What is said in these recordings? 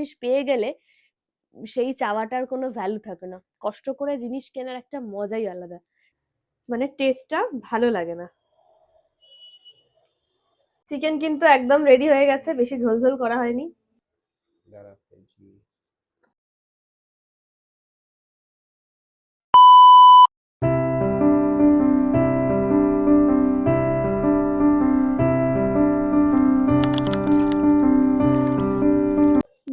জিনিস পেয়ে গেলে সেই চাওয়াটার কোনো ভ্যালু থাকে না। কষ্ট করে জিনিস কেনার একটা মজাই আলাদা, মানে টেস্টটা ভালো লাগে না। চিকেন কিন্তু একদম রেডি হয়ে গেছে, বেশি ঝোলঝোল করা হয়নি।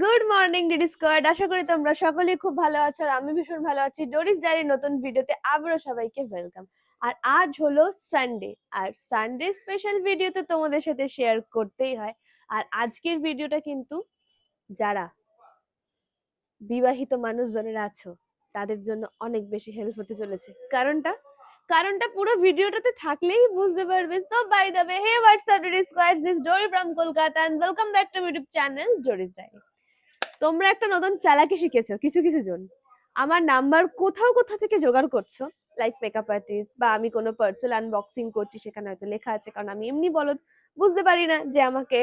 গুড মর্নিং ডিডি স্কোয়াড, আশা করি তোমরা সকলেই খুব ভালো আছো আর আমি ভীষণ ভালো আছি। ডোরিস ডায়েরির নতুন ভিডিওতে আবারও সবাইকে ওয়েলকাম। আর আজ হলো সানডে, আর সানডে স্পেশাল ভিডিও তো তোমাদের সাথে শেয়ার করতেই হয়। আর আজকের ভিডিওটা কিন্তু যারা বিবাহিত মানুষজনেরা আছো তাদের জন্য অনেক বেশি হেল্প হতে চলেছে। কারণটা পুরো ভিডিওটাতে থাকলেই বুঝতে পারবে। So by the way, hey what's up Didi squad, this Dori from Kolkata and welcome back to YouTube channel Dori's diary. তোমরা একটা নতুন চালাকি শিখেছো কিছু কিছু জন। আমার নাম্বার কোথা থেকে জোগাড় করছো, লাইক মেকআপ আর্টিস্ট বা আমি কোনো পার্সেল আনবক্সিং করছি সেখানে হয়তো লেখা আছে, কারণ আমি এমনি বলদ বুঝতে পারি না যে আমাকে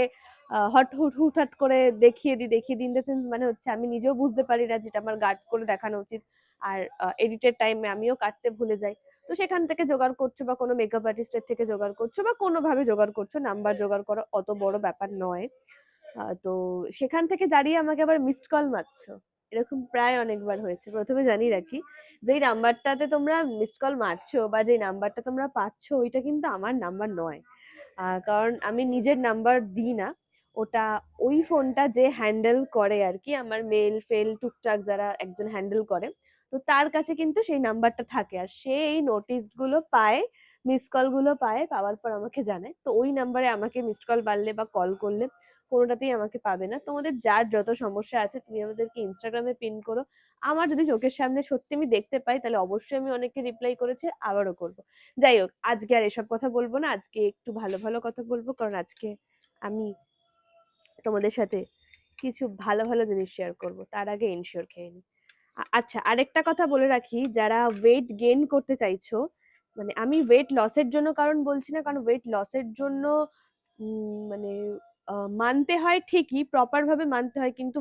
হুটহাট করে দেখিয়ে দিন, মানে হচ্ছে আমি নিজেও বুঝতে পারি না যেটা আমার গার্ড করে দেখানো উচিত। আর এডিটের টাইমে আমিও কাটতে ভুলে যাই। তো সেখান থেকে জোগাড় করছো বা কোনো মেকআপ আর্টিস্টের থেকে জোগাড় করছো বা কোনোভাবে জোগাড় করছো, নাম্বার জোগাড় করা অত বড় ব্যাপার নয়। তো সেখান থেকে দাঁড়িয়ে আমাকে আবার মিসড কল মারছো, এরকম প্রায় অনেকবার হয়েছে। প্রথমে জানিয়ে রাখি, যেই নাম্বারটাতে তোমরা মিসড কল মারছো বা যেই নাম্বারটা তোমরা পাচ্ছো ওইটা কিন্তু আমার নাম্বার নয়। কারণ আমি নিজের নাম্বার দিই না, ওটা ওই ফোনটা যে হ্যান্ডেল করে আর কি, আমার মেল ফেল টুকটাক যারা একজন হ্যান্ডেল করে, তো তার কাছে কিন্তু সেই নাম্বারটা থাকে। আর সে এই নোটিশ গুলো পায়, মিস কল গুলো পায়, পাওয়ার পর আমাকে জানায়। তো ওই নাম্বারে আমাকে মিসড কল বাড়লে বা কল করলে কোনোটাতেই আমাকে পাবে না। তোমাদের যার যত সমস্যা আছে তুমি আমাদেরকে ইনস্টাগ্রামে পিন করো। আমার যদি চোখের সামনে সত্যি আমি দেখতে পাই তাহলে অবশ্যই আমি অনেককে রিপ্লাই করেছি, আবারও করব। যাই হোক, আজকে আর এসব কথা বলবো না, আজকে একটু ভালো ভালো কথা বলবো, কারণ আজকে আমি তোমাদের সাথে কিছু ভালো ভালো জিনিস শেয়ার করব। তার আগে ইনশিওর খেয়ে নিই। আচ্ছা, আরেকটা কথা বলে রাখি, যারা ওয়েট গেইন করতে চাইছো, মানে আমি ওয়েট লসের জন্য কারণ বলছি না, কারণ ওয়েট লসের জন্য মানে মানতে হয় ঠিকই, প্রপার ভাবে মানতে হয়, কিন্তু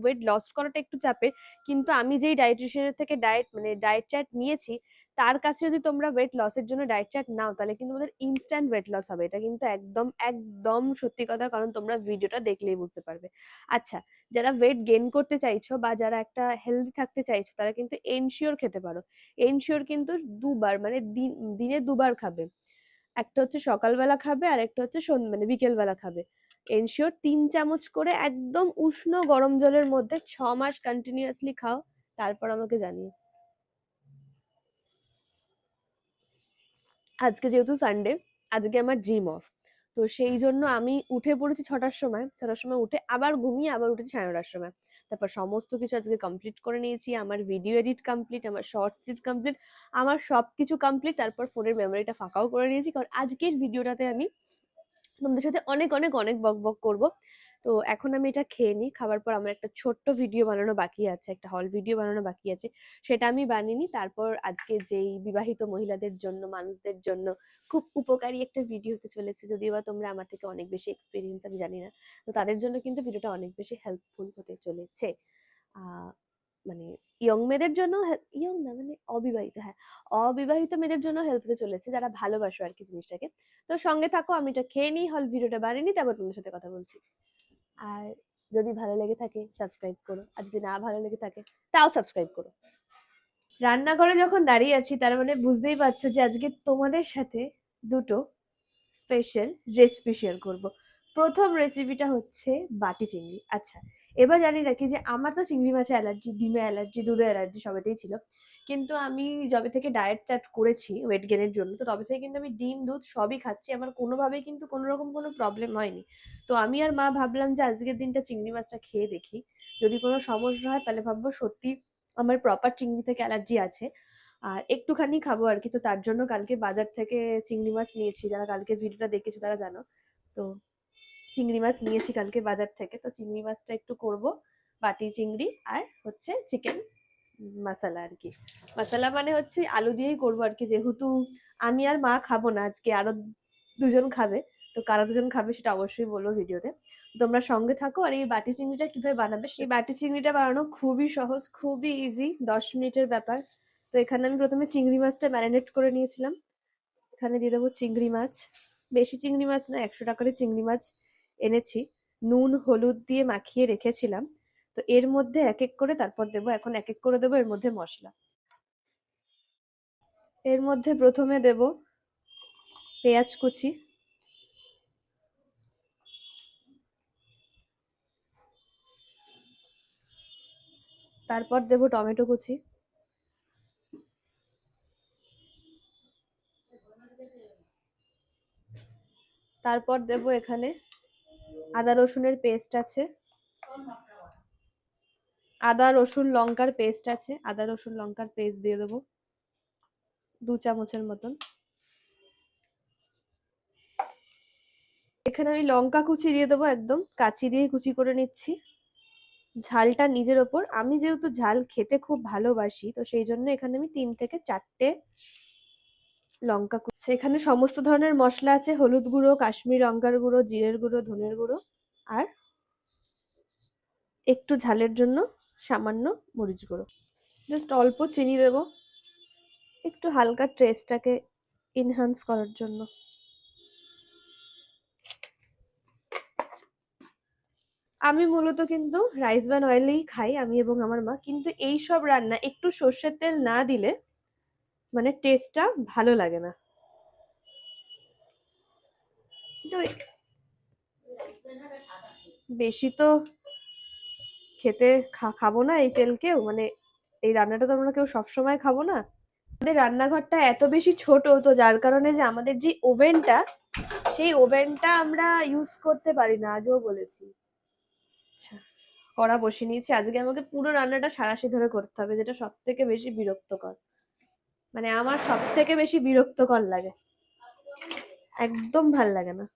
ওয়েট লস করাটা একটু চাপের। কিন্তু আমি যেই ডায়েটিশিয়ানের থেকে ডায়েট চার্ট নিয়েছি, তার কাছে যদি তোমরা ওয়েট লসের জন্য ডায়েট চার্ট নাও তাহলে কিন্তু তোমাদের ইনস্ট্যান্ট ওয়েট লস হবে। এটা কিন্তু একদম একদম সত্যি কথা, কারণ তোমরা ভিডিওটা দেখলেই বুঝতে পারবে। আচ্ছা, যারা ওয়েট গেইন করতে চাইছো বা যারা একটা হেলদি থাকতে চাইছো তারা কিন্তু এনশিওর খেতে পারো। এনশিওর কিন্তু দুবার, মানে দিনে দুবার খাবে। একটা হচ্ছে সকালবেলা খাবে আর একটা হচ্ছে মানে বিকেল বেলা খাবে। এনশিওর 3 চামচ করে একদম উষ্ণ গরম জলের মধ্যে 6 মাস কন্টিনিউয়াসলি খাও, তারপর আমাকে জানিও। আজকে যেহেতু সানডে, আজকে আমার জিম অফ, তো সেই জন্য আমি উঠে পড়েছি 6টার সময় উঠে আবার ঘুমিয়ে আবার উঠেছি 9:30 সময়। তারপর সমস্ত কিছু আজকে কমপ্লিট করে নিয়েছি, আমার ভিডিও এডিট কমপ্লিট, আমার শর্টস এডিট কমপ্লিট, আমার সবকিছু কমপ্লিট। তারপর ফোনের মেমোরিটা ফাঁকাও করে নিয়েছি, কারণ আজকের ভিডিওটাতে আমি তোমাদের সাথে অনেক অনেক অনেক বক বক করবো। তো এখন আমি এটা খেয়ে নিই, খাবার পর আমার একটা ছোট্ট ভিডিও বানানো বাকি আছে, একটা হল ভিডিও বানানো বাকি আছে, সেটা আমি বানিয়ে নিই। তারপর আজকে যেই বিবাহিত মহিলাদের জন্য, মানুষদের জন্য খুব উপকারী একটা ভিডিও হতে চলেছে, যদিও বা তোমরা আমার থেকে অনেক বেশি এক্সপিরিয়েন্স, আমি জানি না, তো তাদের জন্য কিন্তু ভিডিওটা অনেক বেশি হেল্পফুল হতে চলেছে। আহ মানে ইয়ং মেয়েদের জন্য, ইয়ং না মানে অবিবাহিত, হ্যাঁ, অবিবাহিত মেয়েদের জন্য হেল্প হতে চলেছে, যারা ভালোবাসো আর কি জিনিসটাকে। তো সঙ্গে থাকো, আমি এটা খেয়ে নিই, হল ভিডিওটা বানিয়ে নিই, তারপর তোমাদের সাথে কথা বলছি। আর যদি ভালো লেগে থাকে সাবস্ক্রাইব করো, আর যদি না ভালো লেগে থাকে তাও সাবস্ক্রাইব করো। রান্নাঘরে যখন দাঁড়িয়ে আছি তার মানে বুঝতেই পারছো যে আজকে তোমাদের সাথে দুটো স্পেশাল রেসিপি শেয়ার করব। প্রথম রেসিপিটা হচ্ছে বাটি চিংড়ি। আচ্ছা, এবার জানি রাখি যে আমার তো চিংড়ি মাছে অ্যালার্জি, ডিমে অ্যালার্জি, দুধে অ্যালার্জি, সবেতেই ছিল। কিন্তু আমি যবে থেকে ডায়েট চার্ট করেছি ওয়েট গেনের জন্য, তো তবে থেকে কিন্তু আমি ডিম দুধ সবই খাচ্ছি, আমার কোনোভাবেই কিন্তু কোনো রকম কোনো প্রবলেম হয়নি। তো আমি আর মা ভাবলাম যে আজকের দিনটা চিংড়ি মাছটা খেয়ে দেখি, যদি কোনো সমস্যা হয় তাহলে ভাববো সত্যি আমার প্রপার চিংড়ি থেকে অ্যালার্জি আছে, আর একটুখানি খাবো আর কি। তো তার জন্য কালকে বাজার থেকে চিংড়ি মাছ নিয়েছি, যারা কালকে ভিডিওটা দেখেছো তারা জানো। তো চিংড়ি মাছ নিয়েছি কালকে বাজার থেকে, তো চিংড়ি মাছটা একটু করব বাটি চিংড়ি, আর হচ্ছে চিকেন মশলা আর কি। মশলা মানে হচ্ছে আলু দিয়েই করবো আর কি, যেহেতু আমি আর মা খাবো না আজকে, আরো দুজন খাবে। তো কারা দুজন খাবে সেটা অবশ্যই বলবো ভিডিওতে। তোমরা সঙ্গে থাকো। আর এই বাটি চিংড়িটা কিভাবে বানাবে, এই বাটি চিংড়িটা বানানো খুবই সহজ, খুবই ইজি, 10 মিনিটের ব্যাপার। তো এখানে আমি প্রথমে চিংড়ি মাছটা ম্যারিনেট করে নিয়েছিলাম। এখানে দিয়ে দেবো চিংড়ি মাছ, বেশি চিংড়ি মাছ না, 100 টাকারই চিংড়ি মাছ এনেছি, নুন হলুদ দিয়ে মাখিয়ে রেখেছিলাম। তো এর মধ্যে এক এক করে তারপর দেবো, এখন এক এক করে দেবো এর মধ্যে মশলা। এর মধ্যে প্রথমে দেব পেঁয়াজ কুচি, তারপর দেব টমেটো কুচি, তারপর দেব এখানে আদা রসুনের পেস্ট আছে, আদা রসুন লঙ্কার পেস্ট আছে, আদা রসুন লঙ্কার পেস্ট দিয়ে দেবো 2 চামচের মতন। এখানে আমি লঙ্কা কুচি দিয়ে দেবো, একদম কাঁচি দিয়ে কুচি করে নিচ্ছি। ঝালটা নিজের ওপর, আমি যেহেতু ঝাল খেতে খুব ভালোবাসি তো সেই জন্য এখানে আমি 3 থেকে 4টে লঙ্কা কুচি। এখানে সমস্ত ধরনের মশলা আছে, হলুদ গুঁড়ো, কাশ্মীর লঙ্কার গুঁড়ো, জিরের গুঁড়ো, ধনের গুঁড়ো, আর একটু ঝালের জন্য সামান্য মরিচ গুঁড়ো। জাস্ট অল্প চিনি দেব, একটু হালকা টেস্টটাকে এনহান্স করার জন্য। আমি মূলত কিন্তু রাইস ব্রান অয়েলেই খাই, আমি এবং আমার মা, কিন্তু এই সব রান্না একটু সর্ষের তেল না দিলে মানে টেস্টটা ভালো লাগে না। বেশি তো খেতে খাবো না এই তেলকেও, মানে এই রান্নাটা তো আমরা কেউ সবসময় খাবো না। আমাদের রান্নাঘরটা এত বেশি ছোট তো যার কারণে যে আমাদের যে ওভেনটা, সেই ওভেনটা আমরা ইউজ করতে পারি না, আগেও বলেছি। আচ্ছা, কড়া বসিয়ে নিয়েছি, আজকে আমাকে পুরো রান্নাটা সাঁড়াশি ধরে করতে হবে, যেটা সব থেকে বেশি বিরক্তকর, মানে আমার সব থেকে বেশি বিরক্তকর লাগে, একদম ভাল লাগে না।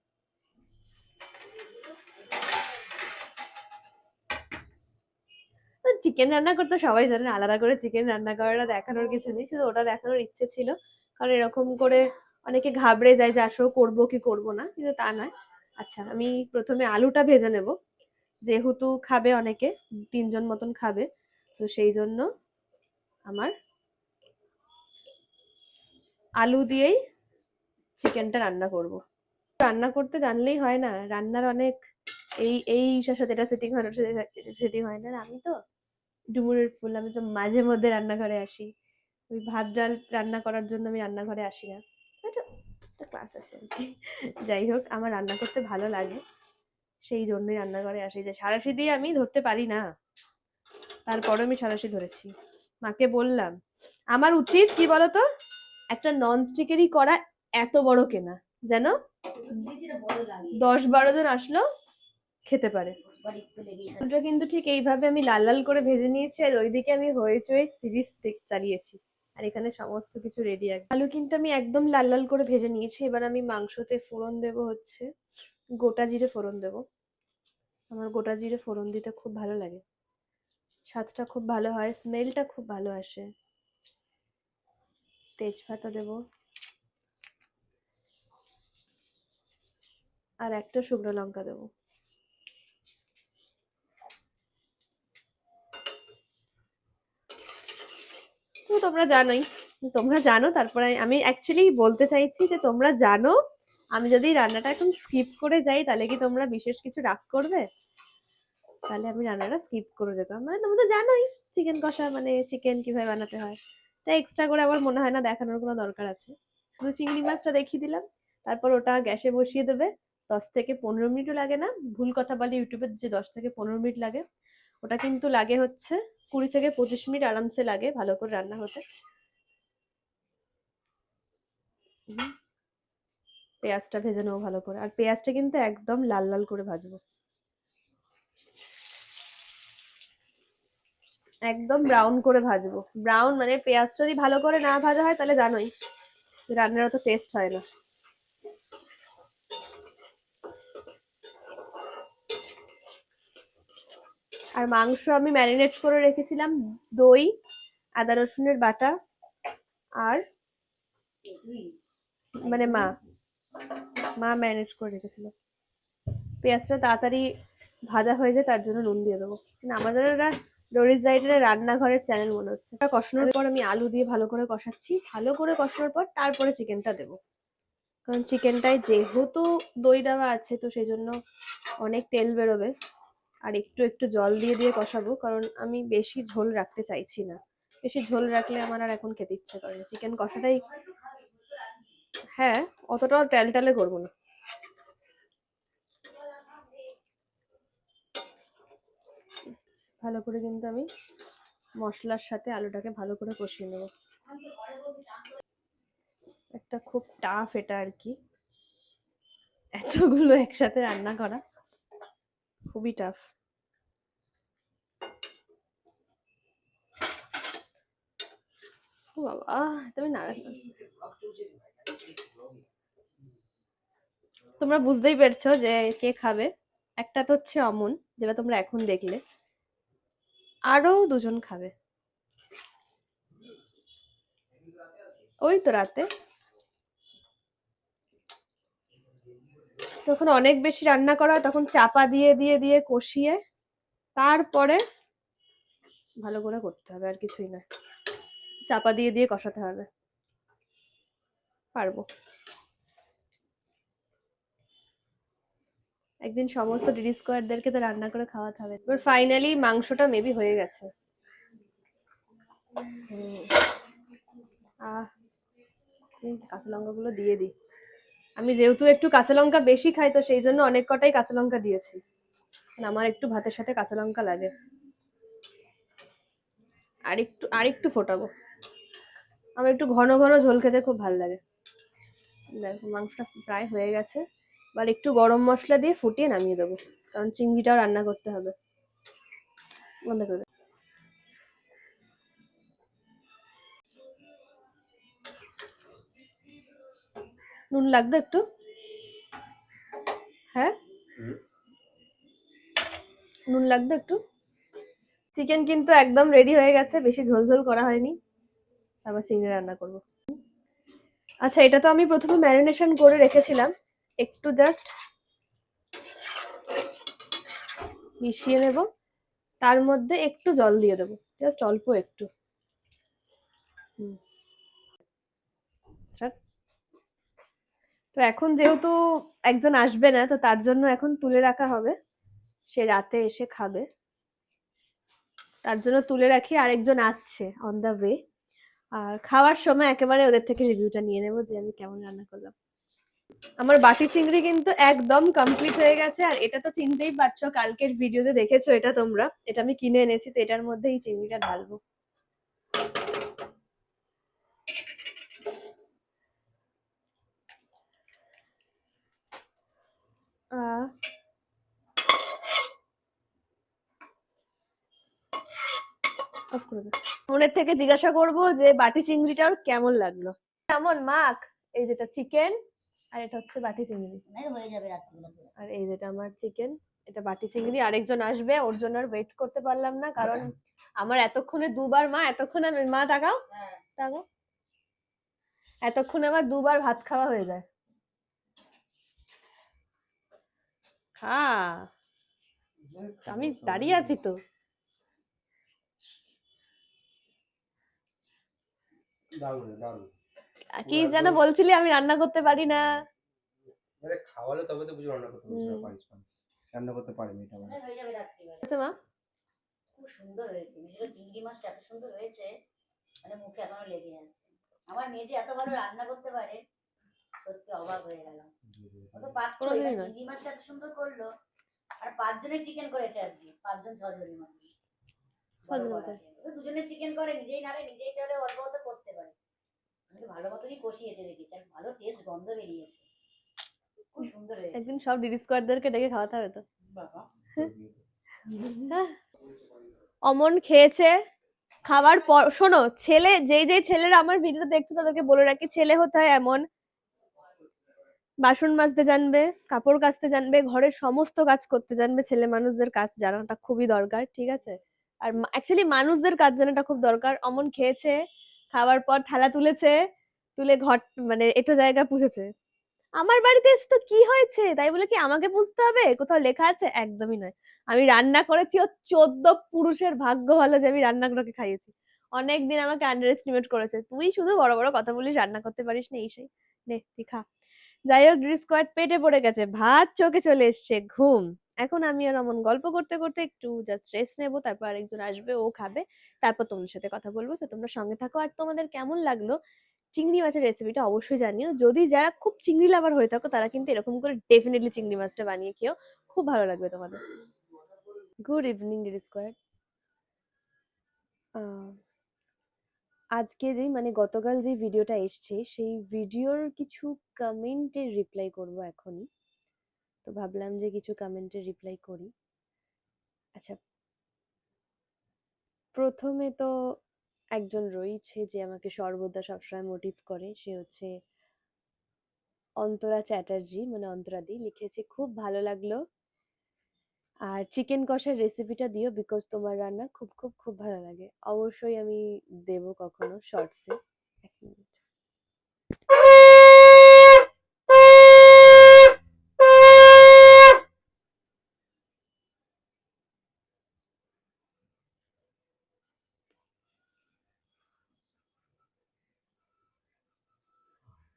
চিকেন রান্না করতে সবাই জানে, আলাদা করে চিকেন রান্না করাটা দেখানোর কিছু নেই, শুধু ওটা দেখানোর ইচ্ছে ছিল, কারণ এরকম করে অনেকে ঘাবড়ে যায় যে আসলে করবো কি করবো না, কিন্তু তা নয়। আচ্ছা, আমি প্রথমে আলুটা ভেজে নেব, যেহেতু খাবে অনেকে, 3জন মতন খাবে, তো সেই জন্য আমার আলু দিয়েই চিকেনটা রান্না করব। রান্না করতে জানলেই হয় না, রান্নার অনেক এই সাথে এটা সেটিং হয়, সেটিং হয় না। আমি তো ডুমুরের ফুল, আমি তো মাঝে মধ্যে রান্নাঘরে আসি, ওই ভাত ডাল রান্না করার জন্য আমি রান্নাঘরে আসি না, একটা ক্লাস আছে আর কি। যাই হোক, আমার রান্না করতে ভালো লাগে, সেই জন্যই রান্নাঘরে আসি। যে সাঁড়াশি দিয়ে আমি ধরতে পারি না, তারপরে আমি সাঁড়াশি ধরেছি। মাকে বললাম আমার উচিত কি বলতো, একটা ননস্টিকেরই কড়া এত বড় কেনা, যেন 10-12 জন আসলো খেতে পারে। ওটা কিন্তু ঠিক এইভাবে আমি লাল লাল করে ভেজে নিয়েছি, আর ওইদিকে আমি হইচই সিরিজ চালিয়েছি, আর এখানে সমস্ত কিছু রেডি আছে। আলু কিন্তু আমি একদম লাল লাল করে ভেজে নিয়েছি। এবার আমি মাংসতে ফোড়ন দেব, হচ্ছে গোটা জিরে ফোড়ন দেব। আমার গোটা জিরে ফোড়ন দিতে খুব ভালো লাগে, স্বাদটা খুব ভালো হয়, স্মেলটা খুব ভালো আসে। তেজপাতা দেব, আর একটা শুকনো লঙ্কা দেব। তো তোমরা জানোই, তোমরা জানো, তারপরে আমি অ্যাকচুয়ালি বলতে চাইছি যে তোমরা জানো, আমি যদি রান্নাটা এখন স্কিপ করে যাই তাহলে কি তোমরা বিশেষ কিছু রাগ করবে? তাহলে আমি রান্নাটা স্কিপ করে যেতাম, মানে তোমরা জানোই চিকেন কষা মানে চিকেন কিভাবে বানাতে হয়, তাই এক্সট্রা করে আমার মনে হয় না দেখানোর কোনো দরকার আছে। শুধু চিংড়ি মাছটা দেখিয়ে দিলাম, তারপর ওটা গ্যাসে বসিয়ে দেবে। 10 থেকে 15 মিনিটও লাগে না, ভুল কথা বলি ইউটিউবে যে 10 থেকে 15 মিনিট লাগে, ওটা কিন্তু লাগে হচ্ছে 20 থেকে 25 মিনিট আরামসে লাগে ভালো করে রান্না হতে। পেঁয়াজটা ভেজে নেবো ভালো করে, আর পেঁয়াজটা কিন্তু একদম লাল লাল করে ভাজবো, একদম ব্রাউন করে ভাজবো। ব্রাউন মানে পেঁয়াজটা যদি ভালো করে না ভাজা হয় তাহলে জানোই রান্নার অত টেস্ট হয় না। আর মাংস আমি ম্যারিনেট করে রেখেছিলাম, দই, আদা রসুনের বাটা, আর মানে মা ম্যারিনেট করে রেখেছিল। পেঁয়াজটা তাড়াতাড়ি ভাজা হয়ে যায় তার জন্য নুন দিয়ে দেবো। আমাদের ওরা ডোরিস রাইডারের রান্নাঘরের চ্যানেল মনে হচ্ছে। কষানোর পর আমি আলু দিয়ে ভালো করে কষাচ্ছি, ভালো করে কষানোর পর তারপরে চিকেনটা দেবো, কারণ চিকেনটায় যেহেতু দই দেওয়া আছে তো সেই জন্য অনেক তেল বেরোবে। আর একটু একটু জল দিয়ে দিয়ে কষাবো, কারণ আমি বেশি ঝোল রাখতে চাইছি না। বেশি ঝোল রাখলে আমার আর এখন খেতে ইচ্ছে করে না। চিকেন কষাটাই, হ্যাঁ অতটাও টালটালে করবো না। ভালো করে কিন্তু আমি মশলার সাথে আলুটাকে ভালো করে কষিয়ে নেব। একটা খুব টাফ এটা আর কি, এতগুলো একসাথে রান্না করা খুবই টাফ। ও বাবা, তুমি তোমরা বুঝতেই পারছো যে কে খাবে। একটা তো হচ্ছে অমন, যেটা তোমরা এখন দেখলে, আরো দুজন খাবে ওই তো রাতে। তখন অনেক বেশি রান্না করা হয়, তখন চাপা দিয়ে দিয়ে দিয়ে কষিয়ে তারপরে ভালো করে করতে হবে, আর কিছুই না, চাপা দিয়ে দিয়ে কষাতে হবে। পারবো। একদিন সমস্ত ডিডি স্কোয়ারদেরকে তো রান্না করে খাওয়াতে হবে। এবার ফাইনালি মাংসটা মেবি হয়ে গেছে। কাঁচা লঙ্কা গুলো দিয়ে দিই। আমি যেহেতু একটু কাঁচা লঙ্কা বেশি খাই তো সেই জন্য অনেক কটাই কাঁচা লঙ্কা দিয়েছি, আমার একটু ভাতের সাথে কাঁচা লঙ্কা লাগে। আর একটু ফোটাবো, আমার একটু ঘন ঘন ঝোল খেতে খুব ভালো লাগে। দেখো মাংসটা প্রায় হয়ে গেছে, এবার একটু গরম মশলা দিয়ে ফুটিয়ে নামিয়ে দেবো, কারণ চিংড়িটাও রান্না করতে হবে। বন্ধ করে নুন লাগবে একটু, হ্যাঁ নুন লাগবে একটু। চিকেন কিন্তু একদম রেডি হয়ে গেছে, বেশি ঝোল ঝোল করা হয়নি। আবার চিংড়ি রান্না করব। আচ্ছা, এটা তো আমি প্রথমে ম্যারিনেশন করে রেখেছিলাম, একটু জাস্ট মিশিয়ে নেব, তার মধ্যে একটু জল দিয়ে দেবো, জাস্ট অল্প একটু। তো এখন যেহেতু একজন আসবে না, তো তার জন্য এখন তুলে রাখা হবে, সে রাতে এসে খাবে, তার জন্য তুলে রাখি। আরেকজন আসছে অন দা ওয়ে, আর খাওয়ার সময় একেবারে ওদের থেকে রিভিউটা নিয়ে নেবো যে আমি কেমন রান্না করলাম। আমার বাটি চিংড়ি কিন্তু একদম কমপ্লিট হয়ে গেছে, আর এটা তো চিনতেই পারছো, কালকের ভিডিওতে দেখেছো এটা তোমরা, এটা আমি কিনে এনেছি, তো এটার মধ্যে এই চিংড়িটা ঢালবো। মনের থেকে জিজ্ঞাসা করবো যে বাটি চিংড়িটার কেমন লাগলো, কেমন মাখ। এই যেটা চিকেন, আর এটা হচ্ছে বাটি চিংড়ি, হয়ে যাবে রাত্রিবেলা। আর এই যেটা আমার চিকেন, এটা বাটি চিংড়ি। আরেকজন আসবে, ওর জন্য আর ওয়েট করতে পারলাম না, কারণ আমার এতক্ষণে দুবার মা, এতক্ষণে মা তাকাও তাকাও, এতক্ষণে আমার দুবার ভাত খাওয়া হয়ে যায়। হ্যাঁ আমি দাঁড়িয়ে আছি তো। কি যেন বলছিলি, আমি রান্না করতে পারি না। খাওয়ালে তবে তো বুঝি রান্না করতে পারিস, রান্না করতে পারিনি এটা মানে হয়ে যাবে রাত্রিবেলা। আচ্ছা মা, খুব সুন্দর হয়েছে, বিশেষ করে চিংড়ি মাছটা এত সুন্দর হয়েছে, মানে মুখে এখনো লেগে আছে। আমার মেয়ে যে এত ভালো রান্না করতে পারে, সত্যি অবাক হয়ে গেলাম। কত পাত্র, চিংড়ি মাছটা এত সুন্দর করলো, আর 5 জনের চিকেন করেছে আজকে, 5 জন 6 জনের মতো। দুজনে চিকেন করে, নিজেই নাড়ে, নিজেই চলে, অল্প অল্প করতে পারে, কিন্তু ভালো মতনই কষিয়েছে দেখেছি, আর ভালো টেস্ট গন্ধ বেরিয়েছে, খুব সুন্দর হয়েছে। একদিন সব ডিডি স্কোয়ারদেরকে ডেকে খাওয়াতে হবে তো। বাবা অমন খেয়েছে, খাবার পর শোনো, ছেলে যেই যেই ছেলেরা আমার ভিডিও দেখছো তাদেরকে বলে রাখি, ছেলে হতে হয় এমন, বাসন মাজতে জানবে, কাপড় কাচতে জানবে, ঘরের সমস্ত কাজ করতে জানবে। ছেলে মানুষদের কাজ জানাটা খুবই দরকার, ঠিক আছে? আর অ্যাকচুয়ালি মানুষদের কাজ জানাটা খুব দরকার। অমন খেয়েছে, খাওয়ার পর থালা তুলেছে, তুলে ঘর মানে এটো জায়গা পুছেছে, আমার বাড়িতে এসে তো কি হয়েছে তাই বলে কি আমাকে বুঝতে হবে? কোথাও লেখা আছে? একদমই নয়। আমি রান্না করেছি, ও 14 পুরুষের ভাগ্য ভালো যে আমি রান্না করে ওকে খাইয়েছি। অনেকদিন আমাকে আন্ডার এস্টিমেট করেছে, তুই শুধু বড় বড় কথা বলিস, রান্না করতে পারিস না, এই সেই। নে তুই খা। যাই হোক, স্কোয়াড পেটে পড়ে গেছে, ভাত চোখে চলে এসছে, ঘুম। এখন আমি আর অমন গল্প করতে করতে একটু জাস্ট রেস্ট নেবো, তারপর আরেকজন আসবে, ও খাবে, তারপর তোমাদের সাথে কথা বলবো। তো তোমরা সঙ্গে থাকো। আর তোমাদের কেমন লাগলো চিংড়ি মাছের রেসিপিটা অবশ্যই জানিও। যদি যারা খুব চিংড়ি লাভার হয়ে থাকো তারা কিন্তু এরকম করে ডেফিনেটলি চিংড়ি মাছটা বানিয়ে খেও, খুব ভালো লাগবে তোমাদের। Good evening DD squad. আজকে যেই মানে গতকাল যে ভিডিওটা এসছে সেই ভিডিওর কিছু কমেন্টের রিপ্লাই করব এখনই। তো ভাবলাম যে কিছু কমেন্টের রিপ্লাই করি। আচ্ছা, প্রথমে তো একজন রয়েছে যে আমাকে সর্বদা সবসময় মোটিভ করে, সে হচ্ছে অন্তরা চ্যাটার্জি, মানে অন্তরাদি। লিখেছে খুব ভালো লাগলো, আর চিকেন কষার রেসিপিটা দিও, বিকজ তোমার রান্না খুব খুব খুব ভালো লাগে। অবশ্যই আমি দেব কখনো শর্টসে। এক মিনিট।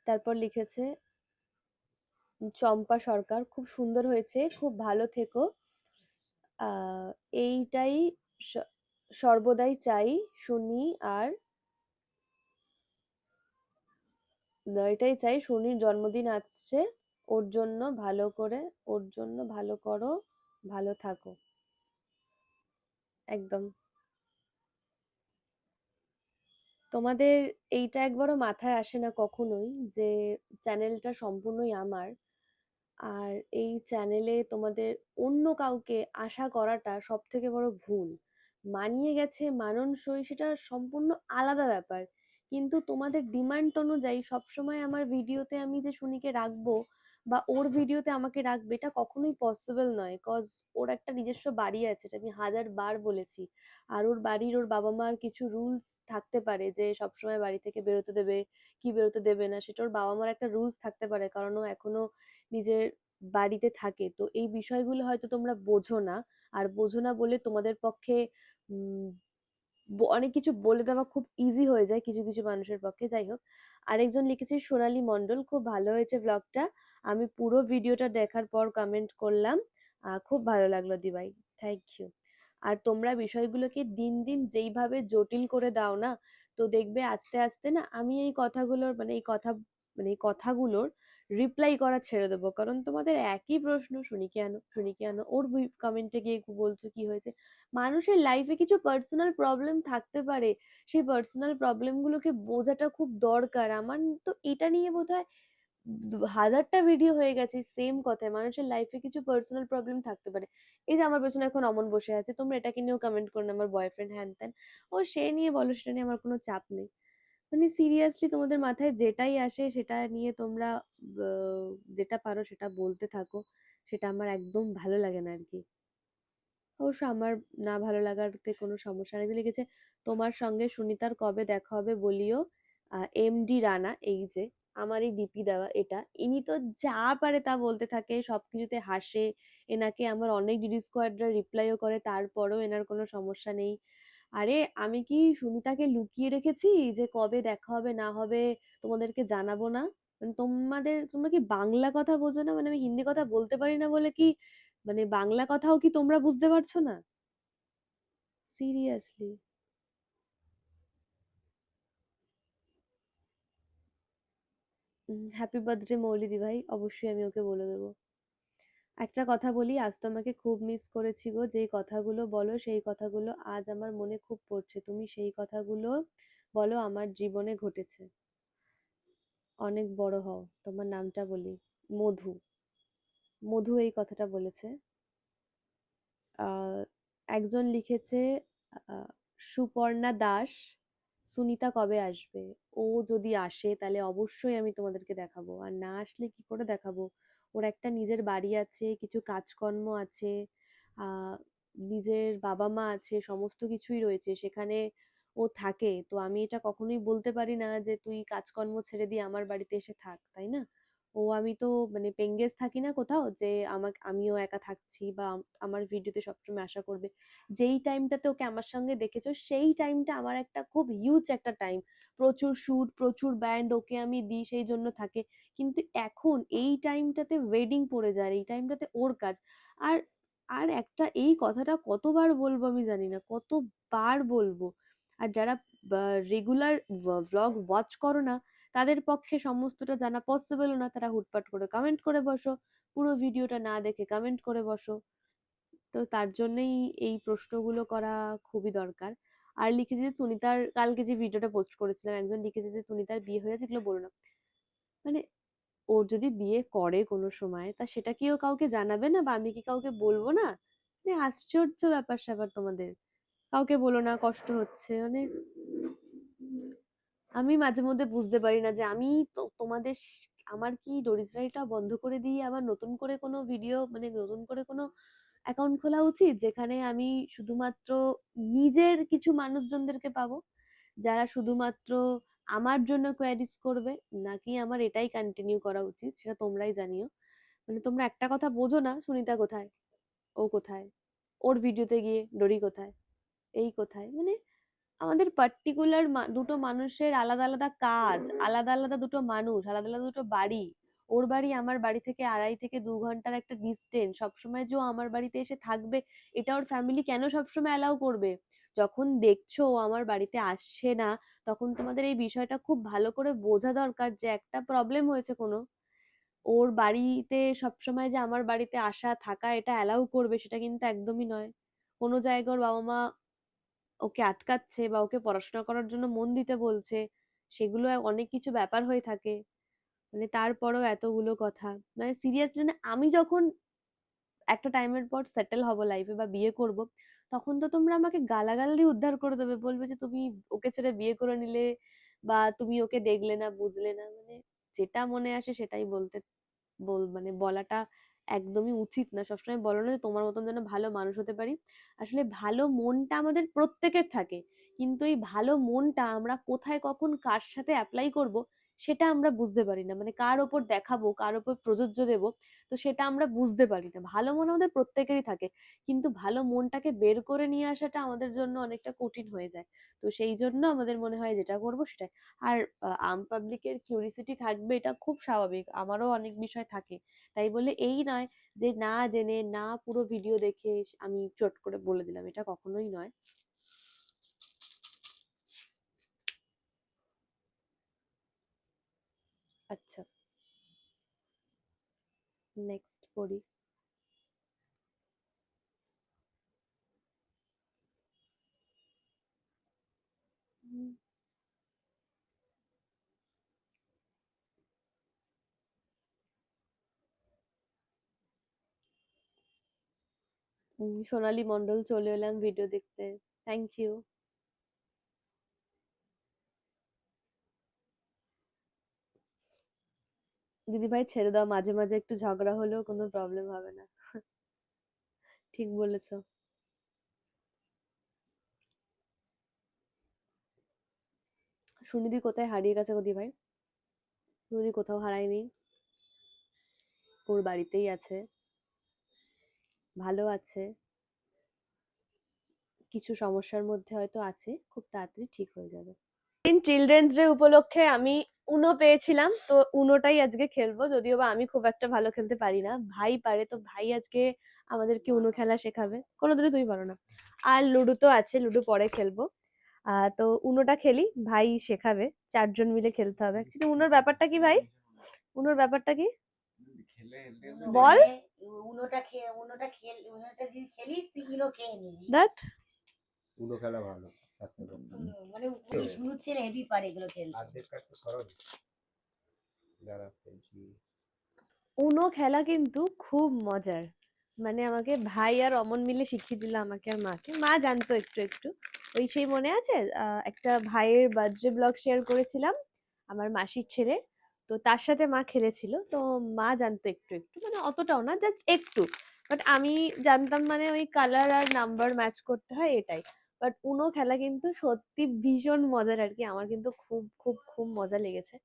তারপর লিখেছে চম্পা সরকার, খুব সুন্দর হয়েছে, খুব ভালো থেকো। আহ এইটাই সর্বদাই চাই শুনি। আর এটাই চাই, শুনির জন্মদিন আসছে, ওর জন্য ভালো করে, ওর জন্য ভালো করো, ভালো থাকো। একদম। তোমাদের এইটা একবারও মাথায় আসে না কখনোই যে চ্যানেলটা সম্পূর্ণই আমার, আর এই চ্যানেলে তোমাদের অন্য কাউকে আশা করাটা সব থেকে বড় ভুল। মানিয়ে গেছে মানানসই সেটা সম্পূর্ণ আলাদা ব্যাপার, কিন্তু তোমাদের ডিমান্ড অনুযায়ী সবসময় আমার ভিডিওতে আমি যে সুনিকে রাখবো বা ওর ভিডিওতে আমাকে রাখবে, এটা কখনোই পসিবল নয়। কজ ওর একটা নিজস্ব বাড়ি আছে, এটা আমি 1000 বার বলেছি। আর ওর বাড়ির, ওর বাবা মার কিছু রুলস থাকতে পারে যে সবসময় বাড়ি থেকে বেরোতে দেবে কি বেরোতে দেবে না, সেটা ওর বাবা মার একটা রুলস থাকতে পারে, কারণ ও এখনো নিজের বাড়িতে থাকে। তো এই বিষয়গুলো হয়তো তোমরা বোঝো না, আর বোঝো না বলে তোমাদের পক্ষে উম অনেক কিছু বলে দেওয়া খুব ইজি হয়ে যায় কিছু কিছু মানুষের পক্ষে। যাই হোক, আরেকজন লিখেছে সোনালী মণ্ডল, খুব ভালো হয়েছে ব্লগটা, আমি পুরো ভিডিওটা দেখার পর কমেন্ট করলাম, খুব ভালো লাগলো দিভাই, থ্যাংক ইউ। আর তোমরা বিষয়গুলোকে দিন দিন যেইভাবে জটিল করে দাও না, তো দেখবে আস্তে আস্তে না আমি এই কথাগুলোর মানে এই কথা মানে এই কথাগুলোর রিপ্লাই করা ছেড়ে দেবো, কারণ তোমাদের একই প্রশ্ন, শুনি কে আনো, শুনি কে আনো, ওর কমেন্টে গিয়ে বলছো কি হয়েছে। মানুষের লাইফে কিছু পার্সোনাল প্রবলেম থাকতে পারে, সেই পার্সোনাল প্রবলেম গুলোকে বোঝাটা খুব দরকার। আমার তো এটা নিয়ে বোধহয় 1000টা ভিডিও হয়ে গেছে সেম কথায়, মানুষের লাইফে কিছু পার্সোনাল প্রবলেম থাকতে পারে। এই যে আমার পেছনে এখন অমন বসে আছে, তোমরা এটাকে নিয়েও কমেন্ট করো না আমার বয়ফ্রেন্ড হ্যান ত্যান, ও সে নিয়ে বলো, সেটা নিয়ে আমার কোনো চাপ নেই। মানে সিরিয়াসলি তোমাদের মাথায় যেটাই আসে সেটা নিয়ে তোমরা যেটা পারো সেটা বলতে থাকো, সেটা আমার একদম ভালো লাগে না আর কি। অবশ্য আমার না ভালো লাগাতে কোনো সমস্যা নেই। লিখেছে তোমার সঙ্গে সুনিতার কবে দেখা হবে বলিও, এমডি রানা, এই যে আমারই ডিপি দেওয়া এটা, ইনি তো যা পারে তা বলতে থাকে, সবকিছুতে হাসে। এনাকে আমার অনেক ডিডি স্কোয়াডরা রিপ্লাইও করে, তারপরেও এনার কোনো সমস্যা নেই। আরে আমি কি সুনিতাকে লুকিয়ে রেখেছি যে কবে দেখা হবে না হবে তোমাদেরকে জানাবো না? মানে তোমরা কি বাংলা কথা বোঝো না? মানে আমি হিন্দি কথা বলতে পারি না বলে কি মানে বাংলা কথাও কি তোমরা বুঝতে পারছো না? সিরিয়াসলি। হ্যাপি বার্থডে মৌলিদি ভাই, অবশ্যই আমি ওকে বলে দেবো। একটা কথা বলি, আজ তোমাকে খুব মিস করেছি গো, যেই কথাগুলো বলো সেই কথাগুলো আজ আমার মনে খুব পড়ছে, তুমি সেই কথাগুলো বলো আমার জীবনে ঘটেছে। অনেক বড় হও, তোমার নামটা বলি। মধু। মধু এই কথাটা বলেছে। আহ, একজন লিখেছে আহ, সুপর্ণা দাস, সুনিতা কবে আসবে? ও যদি আসে তাহলে অবশ্যই আমি তোমাদেরকে দেখাবো, আর না আসলে কি করে দেখাবো? ওর একটা নিজের বাড়ি আছে, কিছু কাজকর্ম আছে, আহ নিজের বাবা মা আছে, সমস্ত কিছুই রয়েছে সেখানে ও থাকে। তো আমি এটা কখনোই বলতে পারি না যে তুই কাজকর্ম ছেড়ে দিয়ে আমার বাড়িতে এসে থাক, তাই না? আমি তো মানে পেঙ্গেজ থাকি না কোথাও যে আমিও একা থাকছি বা আমার ভিডিওতে সবসময় আশা করবে। যেই টাইমটাতে ওকে আমার সঙ্গে দেখেছো সেই টাইমটা আমার একটা খুব হিউজ একটা টাইম, প্রচুর শুট প্রচুর ব্যান্ড ওকে আমি দিই সেই জন্য থাকে। কিন্তু এখন এই টাইমটাতে ওয়েডিং পড়ে যায়, এই টাইমটাতে ওর কাজ। আর আর একটা এই কথাটা কতবার বলবো আমি জানি না, কতবার বলবো। আর যারা রেগুলার ভ্লগ ওয়াচ করো না তাদের পক্ষে সমস্তটা জানা পসিবল না, তারা হুটপাট করে কমেন্ট করে বসো, পুরো ভিডিওটা না দেখে কমেন্ট করে বসো। তো তার জন্যই এই প্রশ্নগুলো করা খুবই দরকার। আর লিখেছে যে সুনিতার, কালকে যে ভিডিওটা পোস্ট করেছিলাম একজন লিখেছে যে সুনিতার বিয়ে হয়েছে, এগুলো বলো না। মানে ওর যদি বিয়ে করে কোনো সময় তা সেটা কি ও কাউকে জানাবে না, বা আমি কি কাউকে বলবো না? মানে আশ্চর্য ব্যাপার স্যাপার তোমাদের, কাউকে বলো না, কষ্ট হচ্ছে। মানে আমি মাঝে মধ্যে বুঝতে পারি না যে আমি তো তোমাদের আমার কি ডোরিসরাইটা বন্ধ করে দিয়ে আবার নতুন করে কোনো ভিডিও মানে নতুন করে কোনো অ্যাকাউন্ট খোলা উচিত যেখানে আমি শুধুমাত্র নিজের কিছু মানুষজনদেরকে পাবো, যারা শুধুমাত্র আমার জন্য কোয়ারিজ করবে, নাকি আমার এটাই কন্টিনিউ করা উচিত সেটা তোমরাই জানিও। মানে তোমরা একটা কথা বোঝো না, সুনিতা কোথায়, ও কোথায়, ওর ভিডিওতে গিয়ে ডোরি কোথায়, এই কোথায়। মানে আমাদের পার্টিকুলার দুটো মানুষের আলাদা আলাদা কাজ, আলাদা আলাদা দুটো মানুষ, আলাদা আলাদা দুটো বাড়ি। ওর বাড়ি আমার বাড়ি থেকে 2.5 থেকে 3 ঘন্টার একটা ডিস্টেন্স, সবসময় যে ও আমার বাড়িতে এসে থাকবে এটা ওর ফ্যামিলি কেন সবসময় অ্যালাউ করবে? যখন দেখছো ও আমার বাড়িতে আসছে না, তখন তোমাদের এই বিষয়টা খুব ভালো করে বোঝা দরকার যে একটা প্রবলেম হয়েছে কোনো। ওর বাড়িতে সবসময় যে আমার বাড়িতে আসা থাকা এটা অ্যালাউ করবে সেটা কিন্তু একদমই নয়। কোনো জায়গায় ওর বাবা মা ওকে আটকাচ্ছে বা ওকে পড়াশোনা করার জন্য মন দিতে বলছে, সেগুলো অনেক কিছু ব্যাপার হয়ে থাকে। মানে তারপরেও এতগুলো কথা, মানে সিরিয়াসলি না, আমি যখন একটা টাইমের পর সেটেল হব লাইফে বা বিয়ে করব, তখন তো তোমরা আমাকে গালাগাল দিয়ে উদ্ধার করে দেবে, বলবে যে তুমি ওকে ছেড়ে বিয়ে করে নিলে বা তুমি ওকে দেখলে না বুঝলে না। মানে যেটা মনে আসে সেটাই মানে বলাটা একদমই উচিত না। সবসময় বলো না যে তোমার মতন যেন ভালো মানুষ হতে পারি। আসলে ভালো মনটা আমাদের প্রত্যেকের থাকে, কিন্তু এই ভালো মনটা আমরা কোথায় কখন কার সাথে অ্যাপ্লাই করব সেটা আমরা বুঝতে পারি না। মানে কার ওপর দেখাবো, কার ওপর প্রযোজ্য দেব, তো সেটা আমরা বুঝতে পারি না। ভালো মন আমাদের প্রত্যেকেরই থাকে, কিন্তু ভালো মনটাকে বের করে নিয়ে আসাটা আমাদের জন্য অনেকটা কঠিন হয়ে যায়। তো সেই জন্য আমাদের মনে হয় যেটা করবো সেটাই। আর আম পাবলিকের কিউরিসিটি থাকবে, এটা খুব স্বাভাবিক, আমারও অনেক বিষয় থাকে। তাই বলে এই নয় যে না জেনে না পুরো ভিডিও দেখে আমি চট করে বলে দিলাম, এটা কখনোই নয়। আচ্ছা, নেক্সট পড়ি। সোনালী মন্ডল, চলে এলাম ভিডিও দেখতে। Thank you. দিদি ভাই ছেড়ে দাও, মাঝে মাঝে একটু ঝগড়া হলেও কোনো প্রবলেম হবে না। ঠিক বলেছো। সুনিধি কোথায় হারিয়ে গেছে গো দিদি ভাই? সুনিধি কোথাও হারায়নি, ওর বাড়িতেই আছে, ভালো আছে। কিছু সমস্যার মধ্যে হয়তো আছে, খুব তাড়াতাড়ি ঠিক হয়ে যাবে। চিলড্রেন্স ডে উপলক্ষে আমি উনো পেয়েছিলাম, তো উনোটাই আজকে খেলবো। যদিও বা আমি খুব একটা ভালো খেলতে পারি না, ভাই পারে, তো ভাই আজকে আমাদেরকে উনো খেলা শেখাবে। কোনোদিনও তুমি পারো না। আর লুডো তো আছে, লুডো পরে খেলবো। তো উনোটা খেলি, ভাই শেখাবে। 4 জন মিলে খেলতে হবে। অ্যাকচুয়ালি উনোর ব্যাপারটা কি ভাই, উনোর ব্যাপারটা কি বল? উনোটা যদি খেলিস তুই উনো খেয়ে নিবি। দেখ উনো খেলা ভালো, মানে উনো ছেলে হেভি পারে এগুলো খেলতে। আর্ধেক কাজ তো সরল যারা খেলছি। উনো খেলা কিন্তু খুব মজার। মানে আমাকে ভাই আর অমন মিলে শিখিয়ে দিল, আমাকে আর মাকে। মা জানতো একটু একটু। ওই সেই মনে আছে একটা ভাইয়ের বার্থডে ব্লগ শেয়ার করেছিলাম, আমার মাসির ছেলে, তো তার সাথে মা খেলেছিল। তো মা জানতো একটু একটু, মানে অতটাও না, জাস্ট একটু। বাট আমি জানতাম মানে ওই কালার আর নাম্বার ম্যাচ করতে হয় এটাই। বাট উনো খেলা কিন্তু সত্যি ভীষণ মজার আর কি, আমার কিন্তু খুব খুব খুব মজা লেগেছে।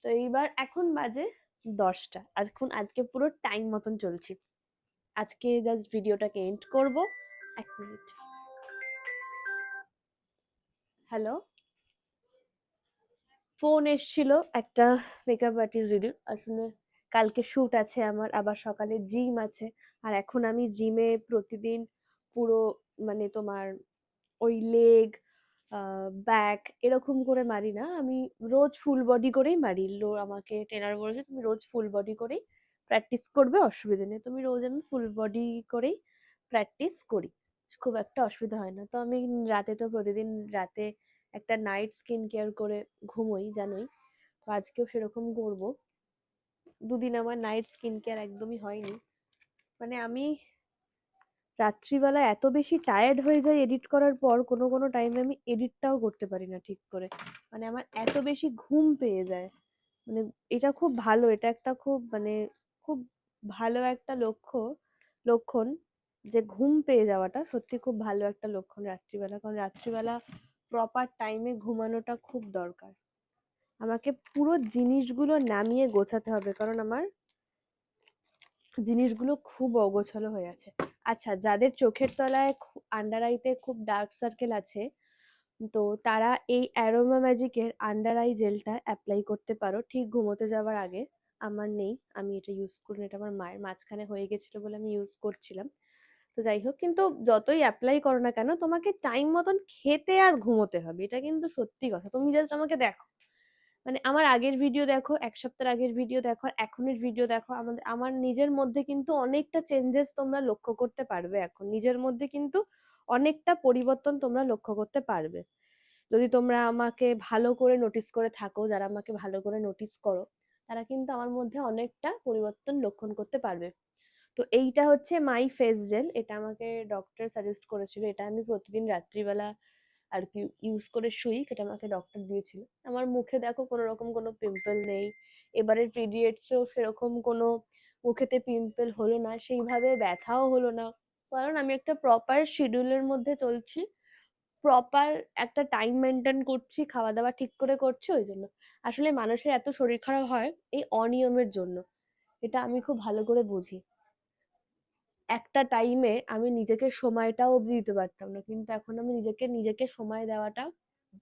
তো এইবার এখন বাজে 10টা। আজকে পুরো টাইম মতন চলছি। আজকে জাস্ট ভিডিওটাকে এন্ড করব। 1 মিনিট। হ্যালো, ফোন এসছিল একটা মেকআপ আর্টিস্ট দিদির। আসলে কালকে শুট আছে আমার, আবার সকালে জিম আছে। আর এখন আমি জিমে প্রতিদিন পুরো মানে তোমার ওই লেগ ব্যাক এরকম করে মারি না, আমি রোজ ফুল বডি করেই মারি। আমাকে ট্রেনার বলেছে তুমি রোজ ফুল বডি করেই প্র্যাকটিস করবে, অসুবিধা নেই। তুমি রোজ আমি ফুল বডি করেই প্র্যাকটিস করি, খুব একটা অসুবিধা হয় না। তো আমি রাতে তো প্রতিদিন রাতে একটা নাইট স্কিন কেয়ার করে ঘুমোই, জানোই। তো আজকেও সেরকম করব। দুদিন আমার নাইট স্কিন কেয়ার একদমই হয়নি। মানে আমি রাত্রিবেলা এত বেশি টায়ার্ড হয়ে যাই এডিট করার পর, কোনো কোনো টাইমে আমি এডিটটাও করতে পারি না ঠিক করে। মানে আমার এত বেশি ঘুম পেয়ে যায়। মানে এটা খুব ভালো, এটা একটা খুব মানে খুব ভালো একটা লক্ষণ যে ঘুম পেয়ে যাওয়াটা সত্যি খুব ভালো একটা লক্ষণ রাত্রিবেলা। কারণ রাত্রিবেলা প্রপার টাইমে ঘুমানোটা খুব দরকার। আমাকে পুরো জিনিসগুলো নামিয়ে গোছাতে হবে, কারণ আমার জিনিসগুলো খুব অগোছালো হয়ে আছে। আচ্ছা, যাদের চোখের তলায় আন্ডার আইতে খুব ডার্ক সার্কেল আছে, তো তারা এই অ্যারোমা ম্যাজিকের আন্ডার আই জেলটা অ্যাপ্লাই করতে পারো ঠিক ঘুমোতে যাওয়ার আগে। আমার নেই, আমি এটা ইউজ করি না, এটা আমার মায়ের মাঝখানে হয়ে গেছিল বলে আমি ইউজ করছিলাম। তো যাই হোক, কিন্তু যতই অ্যাপ্লাই করো না কেন, তোমাকে টাইম মতন খেতে আর ঘুমোতে হবে, এটা কিন্তু সত্যি কথা। তুমি জাস্ট আমাকে দেখো, মানে আমার আগের ভিডিও দেখো, 1 সপ্তাহ আগের ভিডিও দেখো, আর এখনের ভিডিও দেখো, আমার নিজের মধ্যে কিন্তু অনেকটা চেঞ্জেস তোমরা লক্ষ্য করতে পারবে। এখন নিজের মধ্যে কিন্তু অনেকটা পরিবর্তন তোমরা লক্ষ্য করতে পারবে যদি তোমরা আমাকে ভালো করে নোটিস করে থাকো। যারা আমাকে ভালো করে নোটিস করো, তারা কিন্তু আমার মধ্যে অনেকটা পরিবর্তন লক্ষণ করতে পারবে। তো এইটা হচ্ছে মাই ফেস জেল, এটা আমাকে ডক্টর সাজেস্ট করেছিল। এটা আমি প্রতিদিন রাত্রিবেলা আর কি ইউজ করে শুই, এটা আমাকে ডক্টর দিয়েছিল। আমার মুখে দেখো কোনো রকম কোনো পিম্পল নেই, এবারের পিরিয়ডসেও সেরকম কোনো মুখেতে পিম্পল হলো না, সেইভাবে ব্যথাও হলো না। কারণ আমি একটা প্রপার শিডিউলের মধ্যে চলছি, প্রপার একটা টাইম মেনটেন করছি, খাওয়া দাওয়া ঠিক করে করছি, ওই জন্য। আসলে মানুষের এত শরীর খারাপ হয় এই অনিয়মের জন্য, এটা আমি খুব ভালো করে বুঝি। একটা টাইমে আমি নিজেকে সময়টাও অবধি দিতে পারতাম না, কিন্তু এখন আমি নিজেকে সময় দেওয়াটা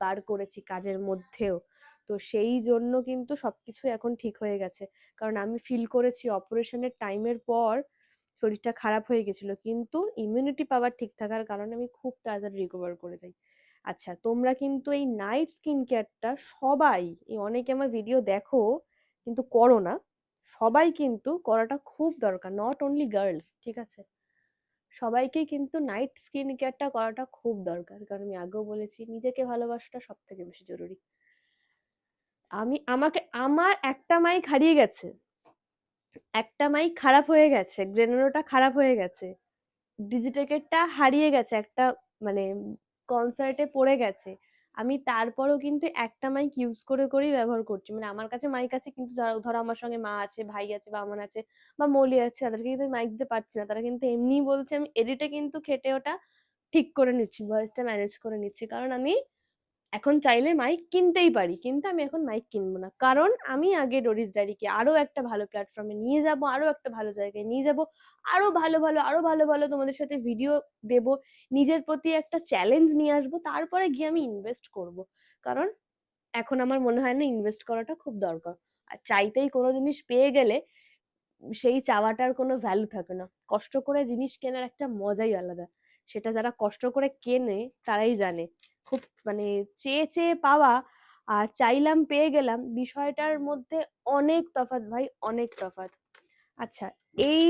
বার করেছি কাজের মধ্যেও। তো সেই জন্য কিন্তু সবকিছু এখন ঠিক হয়ে গেছে। কারণ আমি ফিল করেছি অপারেশনের টাইমের পর শরীরটা খারাপ হয়ে গেছিল, কিন্তু ইমিউনিটি পাওয়ার ঠিক থাকার কারণে আমি খুব তাড়াতাড়ি রিকভার করে যাই। আচ্ছা, তোমরা কিন্তু এই নাইট স্কিন কেয়ারটা সবাই, এই অনেকে আমার ভিডিও দেখো কিন্তু করো না, সবাই কিন্তু করাটা খুব দরকার, নট অনলি গার্লস, ঠিক আছে? সবাইকেই কিন্তু নাইট স্কিন কেয়ারটা করাটা খুব দরকার। কারণ আমি আগেও বলেছি, নিজেকে ভালোবাসাটা সব থেকে বেশি জরুরি। আমার একটা মাইক হারিয়ে গেছে, একটা মাইক খারাপ হয়ে গেছে, গ্রেনোটা খারাপ হয়ে গেছে, ডিজিটেকেরটা হারিয়ে গেছে, একটা মানে কনসার্টে পড়ে গেছে। আমি তারপরও কিন্তু একটা মাইক ইউজ করে করেই ব্যবহার করছি। মানে আমার কাছে মাইক আছে, কিন্তু ধরো আমার সঙ্গে মা আছে, ভাই আছে, বামন আছে, বা মলি আছে, তাদেরকে কিন্তু মাইক দিতে পারছি না। তারা কিন্তু এমনিই বলছে, আমি এডিটে কিন্তু খেটে ওটা ঠিক করে নিচ্ছি, ভয়েসটা ম্যানেজ করে নিচ্ছি। কারণ আমি এখন চাইলে মাইক কিনতেই পারি, কিন্তু আমি এখন মাইক কিনবো না। কারণ আমি আগে ডোরিস ডায়েরিকে আরো একটা ভালো প্ল্যাটফর্মে নিয়ে যাব, আরো একটা ভালো জায়গায় নিয়ে যাব, আরো ভালো ভালো তোমাদের সাথে ভিডিও দেব, নিজের প্রতি একটা চ্যালেঞ্জ নিয়ে আসবো, তারপরে গিয়ে আমি ইনভেস্ট করব। কারণ এখন আমার মনে হয় না ইনভেস্ট করাটা খুব দরকার। আর চাইতেই কোনো জিনিস পেয়ে গেলে সেই চাওয়াটার কোনো ভ্যালু থাকে না। কষ্ট করে জিনিস কেনার একটা মজাই আলাদা, সেটা যারা কষ্ট করে কেনে তারাই জানে। খুব মানে চেয়ে চেয়ে পাওয়া আর চাইলাম পেয়ে গেলাম, বিষয়টার মধ্যে অনেক তফাৎ ভাই, অনেক তফাৎ। আচ্ছা, এই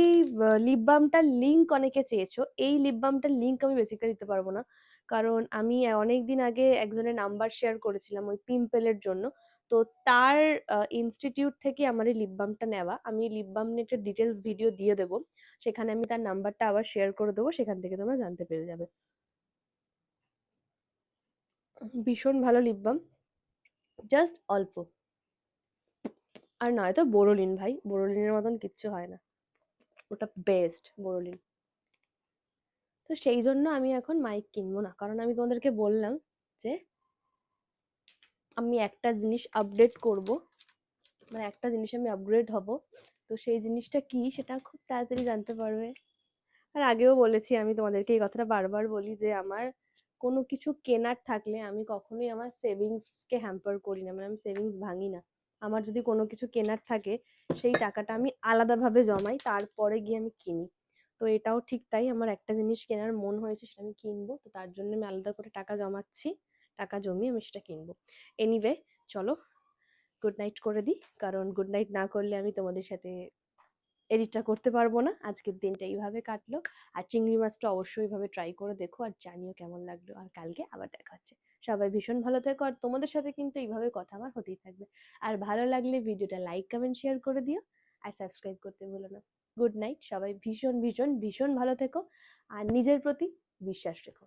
লিপ বামটার লিংক অনেকে চেয়েছো। এই লিপ বামটার লিংক আমি বেসিক্যালি দিতে পারবো না, কারণ আমি অনেকদিন আগে একজনের নাম্বার শেয়ার করেছিলাম ওই পিম্পলের জন্য। তো তার ইনস্টিটিউট থেকে আমার এই লিপ বামটা নেওয়া। আমি লিপ বাম নিয়ে একটা ডিটেলস ভিডিও দিয়ে দেবো, সেখানে আমি তার নাম্বারটা আবার শেয়ার করে দেবো, সেখান থেকে তোমরা জানতে পেরে যাবে। ভীষণ ভালো লিপ বাম, জাস্ট অল্প। আর নয়তো বোরোলিন ভাই, বোরোলিনের মতন কিচ্ছু হয় না, ওটা বেস্ট বোরোলিন। তো সেই জন্য আমি এখন মাইক কিনবো না, কারণ আমি তোমাদেরকে বললাম যে আমি একটা জিনিস আপডেট করব, মানে একটা জিনিস আমি আপগ্রেড হব, তো সেই জিনিসটা কি সেটা খুব তাড়াতাড়ি জানতে পারবে। আর আগেও বলেছি আমি তোমাদেরকে, এই কথাটা বারবার বলি যে আমার কোনো কিছু কেনার থাকলে আমি কখনোই আমার সেভিংসকে হ্যাম্পার করি না, মানে আমি সেভিংস ভাঙি না। আমার যদি কোনো কিছু কেনার থাকে সেই টাকাটা আমি আলাদাভাবে জমাই, তারপরে গিয়ে আমি কিনি। তো এটাও ঠিক তাই, আমার একটা জিনিস কেনার মন হয়েছে সেটা আমি কিনবো, তো তার জন্য আমি আলাদা করে টাকা জমাচ্ছি, টাকা জমিয়ে আমি সেটা কিনবো। এনিওয়ে, চলো গুড নাইট করে দিই, কারণ গুড নাইট না করলে আমি তোমাদের সাথে এডিটটা করতে পারবো না। আজকের দিনটা এইভাবে কাটলো। আর চিংড়ি মাছটা অবশ্যই এইভাবে ট্রাই করে দেখো আর জানিও কেমন লাগলো। আর কালকে আবার দেখা হচ্ছে। সবাই ভীষণ ভালো থেকো, আর তোমাদের সাথে কিন্তু এইভাবে কথা আমার হতেই থাকবে। আর ভালো লাগলে ভিডিওটা লাইক কমেন্ট শেয়ার করে দিও, আর সাবস্ক্রাইব করতে ভুলো না। গুড নাইট, সবাই ভীষণ ভীষণ ভীষণ ভালো থেকো, আর নিজের প্রতি বিশ্বাস রেখো।